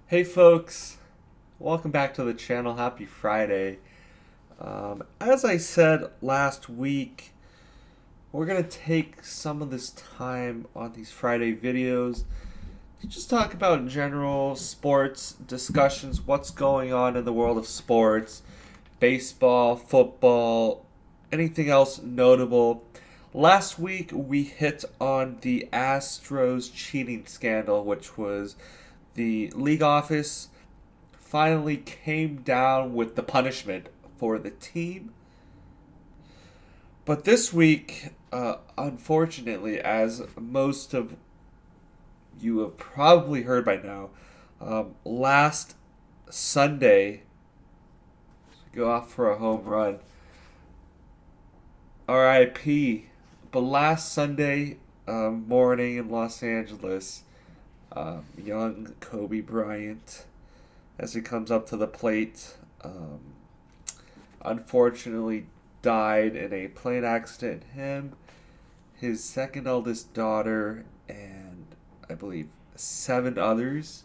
Hey folks, welcome back to the channel. Happy Friday. As I said last week, we're going to take some of this time on these Friday videos to just talk about general sports discussions, what's going on in the world of sports, baseball, football, anything else notable. Last week we hit on the Astros cheating scandal, which was the league office finally came down with the punishment for the team. But this week, unfortunately, as most of you have probably heard by now, last Sunday, go off for a home run. RIP. But last Sunday morning in Los Angeles, young Kobe Bryant, as he comes up to the plate, unfortunately died in a plane accident. Him, his second eldest daughter, and I believe 7 others.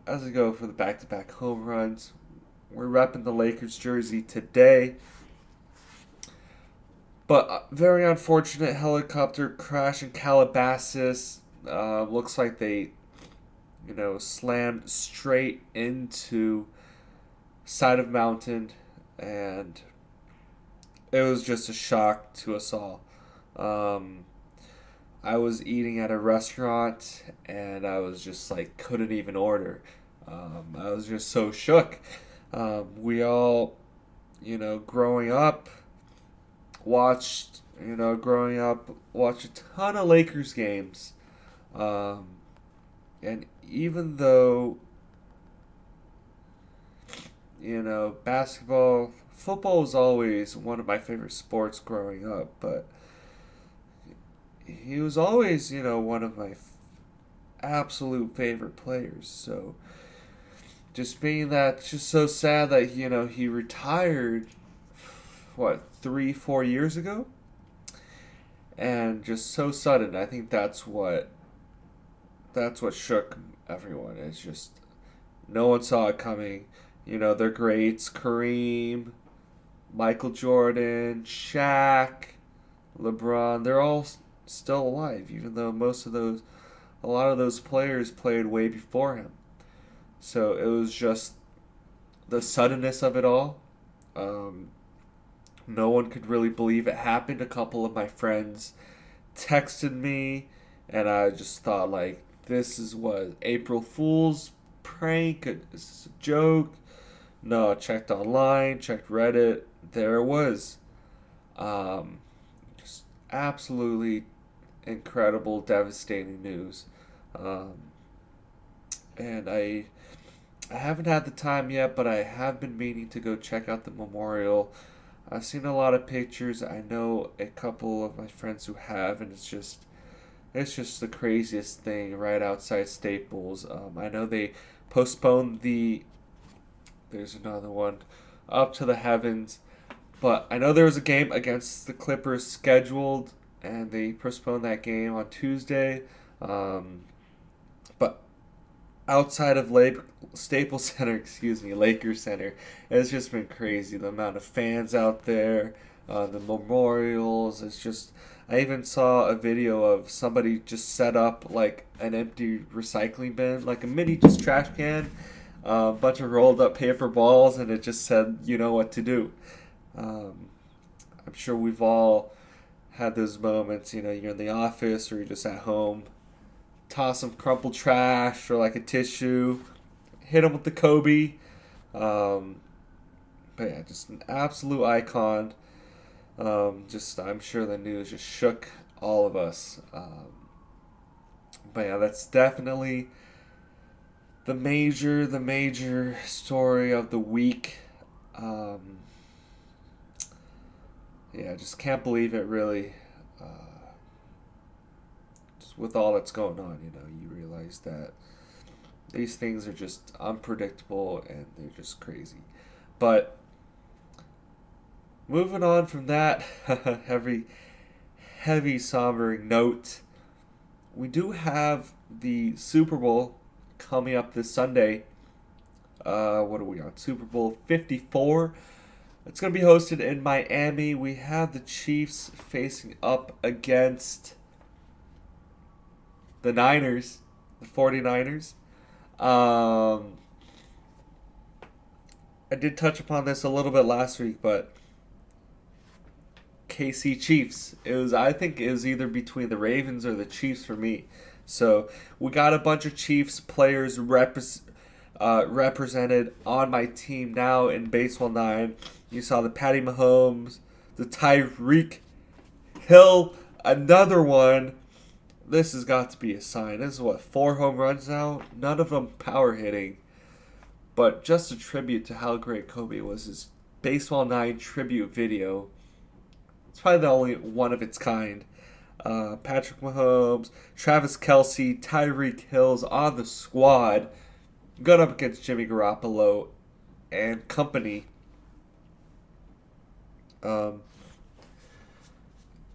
As we go for the back-to-back home runs, we're repping the Lakers jersey today. But very unfortunate helicopter crash in Calabasas. Looks like they, slammed straight into side of mountain, and it was just a shock to us all. Um, I was eating at a restaurant, and I was just like couldn't even order. I was just so shook. We all, growing up, watched a ton of Lakers games. Um, and even though, football was always one of my favorite sports growing up, but he was always, one of my absolute favorite players. So just being that, just so sad that, he retired, what, 3, 4 years ago? And just so sudden. I think that's what shook everyone. It's just no one saw it coming. They're greats: Kareem, Michael Jordan, Shaq, LeBron. They're all still alive, even though a lot of those players played way before him. So it was just the suddenness of it all. Um, no one could really believe it happened. A couple of my friends texted me, and I just thought, like, this is what, April Fool's prank? Is this a joke? No, I checked online, checked Reddit. There it was. Um, just absolutely incredible, devastating news. Um, and I haven't had the time yet, but I have been meaning to go check out the memorial. I've seen a lot of pictures. I know a couple of my friends who have, and it's just the craziest thing right outside Staples. I know they postponed the. There's another one, up to the heavens, but I know there was a game against the Clippers scheduled, and they postponed that game on Tuesday. Um, but outside of Staples Center, excuse me, Lakers Center, it's just been crazy. The amount of fans out there, the memorials. It's just. I even saw a video of somebody just set up like an empty recycling bin, like a mini just trash can, a bunch of rolled up paper balls, and it just said, "You know what to do." Um, I'm sure we've all had those moments. You're in the office or you're just at home, toss some crumpled trash or like a tissue, hit them with the Kobe. Um, but yeah, just an absolute icon. Just I'm sure the news just shook all of us. But yeah, that's definitely the major story of the week. Um, yeah, I just can't believe it. Really, just with all that's going on, you realize that these things are just unpredictable and they're just crazy. But moving on from that heavy, heavy sombering note, we do have the Super Bowl coming up this Sunday. What are we on? Super Bowl 54. It's going to be hosted in Miami. We have the Chiefs facing up against the Niners, the 49ers. I did touch upon this a little bit last week, but KC Chiefs. I think it was either between the Ravens or the Chiefs for me. So we got a bunch of Chiefs players represented on my team now in Baseball 9. You saw the Patty Mahomes, the Tyreek Hill, another one. This has got to be a sign. This is 4 home runs now? None of them power hitting. But just a tribute to how great Kobe was. His Baseball 9 tribute video. It's probably the only one of its kind. Patrick Mahomes, Travis Kelce, Tyreek Hill's on the squad. Going up against Jimmy Garoppolo and company. I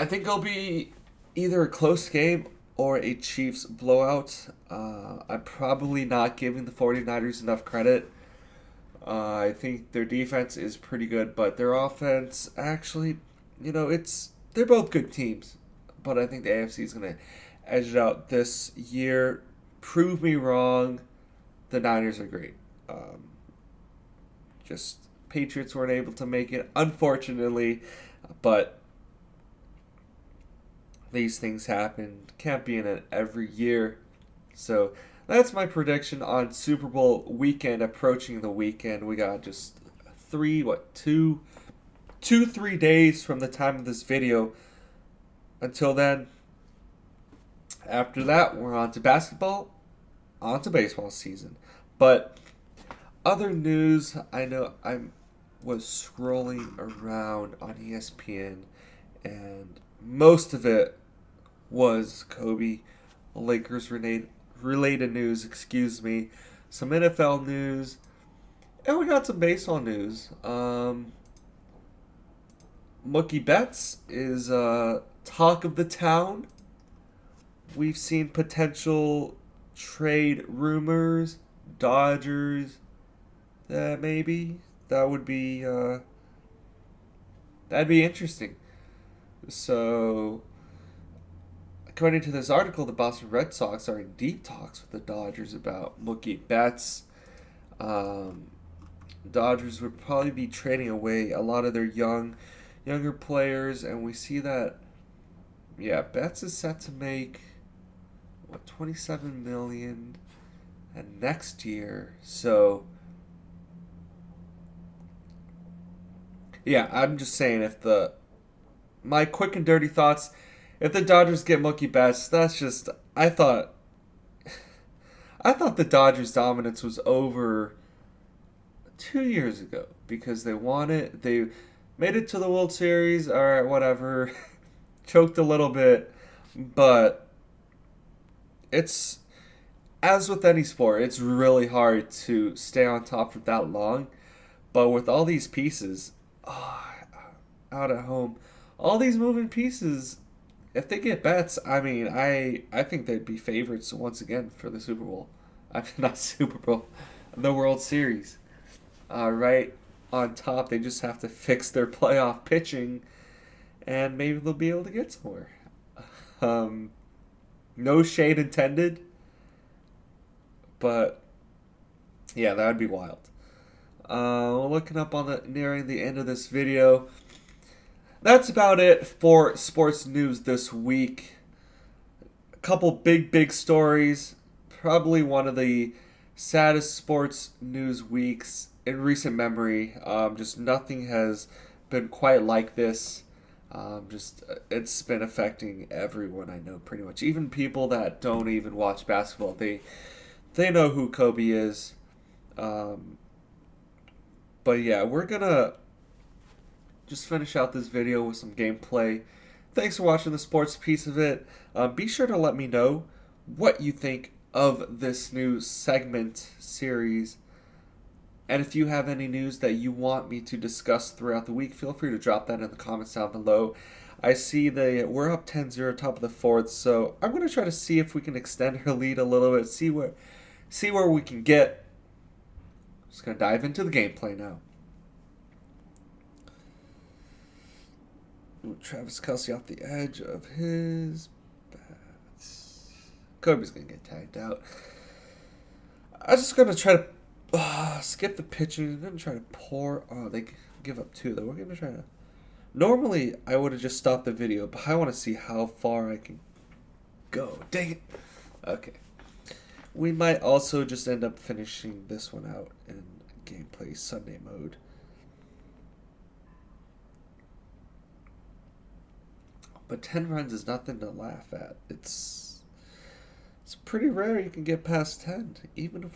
think it'll be either a close game or a Chiefs blowout. I'm probably not giving the 49ers enough credit. I think their defense is pretty good, but their offense, actually, they're both good teams. But I think the AFC is going to edge it out this year. Prove me wrong. The Niners are great. Just Patriots weren't able to make it, unfortunately, but these things happen. Can't be in it every year. So that's my prediction on Super Bowl weekend, approaching the weekend. We got just 3 days from the time of this video. Until then, after that, we're on to basketball, on to baseball season. But other news, I know I was scrolling around on ESPN, and most of it was Kobe, Lakers related news, some NFL news, and we got some baseball news. Mookie Betts is talk of the town. We've seen potential trade rumors, Dodgers, maybe that would be that'd be interesting. So, according to this article, the Boston Red Sox are in deep talks with the Dodgers about Mookie Betts. Dodgers would probably be trading away a lot of their younger players, and we see that. Yeah, Betts is set to make $27 million and next year. So yeah, I'm just saying, my quick and dirty thoughts, if the Dodgers get Mookie Betts, that's just, I thought the Dodgers' dominance was over 2 years ago because they won it. They made it to the World Series, or whatever, choked a little bit, but it's, as with any sport, it's really hard to stay on top for that long. But with all these pieces, out at home, all these moving pieces, if they get Betts, I mean, I think they'd be favorites once again for the Super Bowl. Not Super Bowl, the World Series. Right on top, they just have to fix their playoff pitching, and maybe they'll be able to get somewhere. No shade intended, but yeah, that would be wild. Looking up on nearing the end of this video. That's about it for sports news this week. A couple big stories. Probably one of the saddest sports news weeks in recent memory. Just nothing has been quite like this. It's been affecting everyone I know pretty much. Even people that don't even watch basketball, they know who Kobe is. But yeah, we're gonna just finish out this video with some gameplay. Thanks for watching the sports piece of it. Be sure to let me know what you think of this new segment series. And if you have any news that you want me to discuss throughout the week, feel free to drop that in the comments down below. I see we're up 10-0, top of the fourth, so I'm going to try to see if we can extend our lead a little bit, see see where we can get. Just going to dive into the gameplay now. Ooh, Travis Kelce off the edge of his bats. Kobe's going to get tagged out. I'm just going to try to skip the pitching. I'm going to try to pour. Oh, they give up 2, though. We're going to try to. Normally, I would have just stopped the video, but I want to see how far I can go. Dang it. Okay. We might also just end up finishing this one out in gameplay Sunday mode. But 10 runs is nothing to laugh at. It's pretty rare you can get past 10, even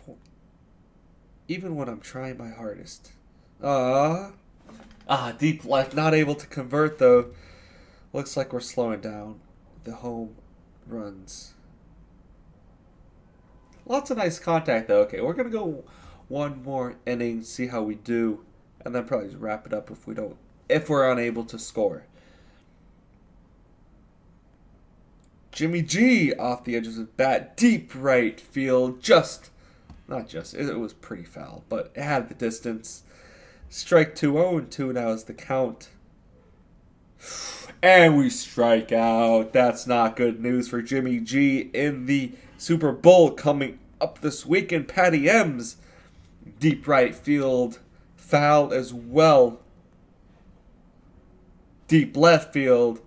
when I'm trying my hardest. Deep left, not able to convert though. Looks like we're slowing down the home runs. Lots of nice contact though. Okay, we're gonna go one more inning, see how we do, and then probably just wrap it up if we're unable to score. Jimmy G off the edge of his bat, deep right field, it was pretty foul, but it had the distance. Strike 2, 0-2 now is the count. And we strike out. That's not good news for Jimmy G in the Super Bowl coming up this weekend. Patty M's deep right field, foul as well. Deep left field,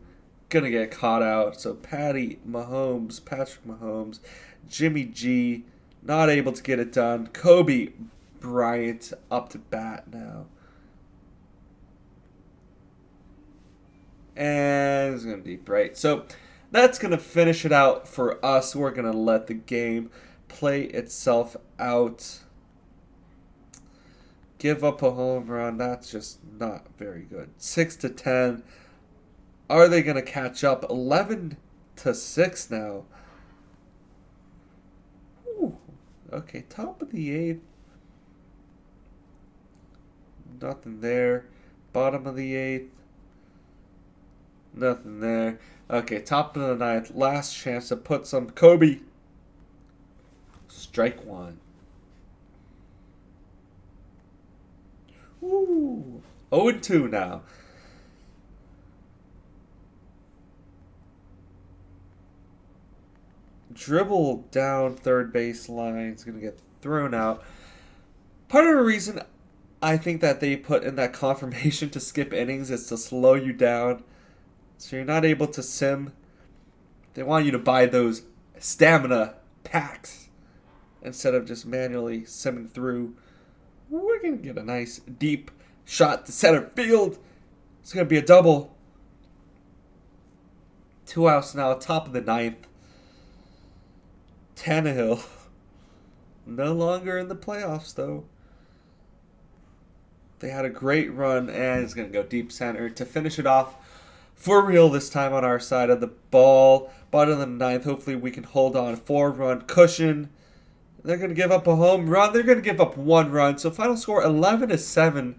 gonna get caught out. So Patrick Mahomes, Jimmy G, not able to get it done. Kobe Bryant up to bat now. And it's going to deep right. So that's going to finish it out for us. We're going to let the game play itself out. Give up a home run. That's just not very good. 6-10. Are they going to catch up? 11-6 now. Ooh. Okay, top of the 8th. Nothing there. Bottom of the 8th. Nothing there. Okay, top of the 9th. Last chance to put some Kobe. Strike 1. Ooh. 0-2 now. Dribble down third base line. Is going to get thrown out. Part of the reason I think that they put in that confirmation to skip innings is to slow you down. So you're not able to sim. They want you to buy those stamina packs instead of just manually simming through. We're going to get a nice deep shot to center field. It's going to be a double. 2 outs now, top of the 9th. Tannehill. No longer in the playoffs, though. They had a great run, and it's going to go deep center to finish it off for real this time on our side of the ball. Bottom of the 9th, hopefully we can hold on. 4-run cushion. They're going to give up a home run. They're going to give up 1 run. So final score 11-7.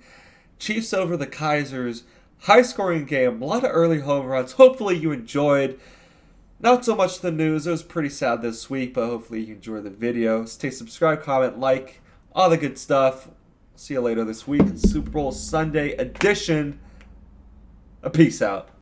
Chiefs over the Kaisers. High-scoring game. A lot of early home runs. Hopefully you enjoyed. Not so much the news. It was pretty sad this week, but hopefully you enjoyed the video. Stay subscribed, comment, like, all the good stuff. See you later this week. Super Bowl Sunday edition. Peace out.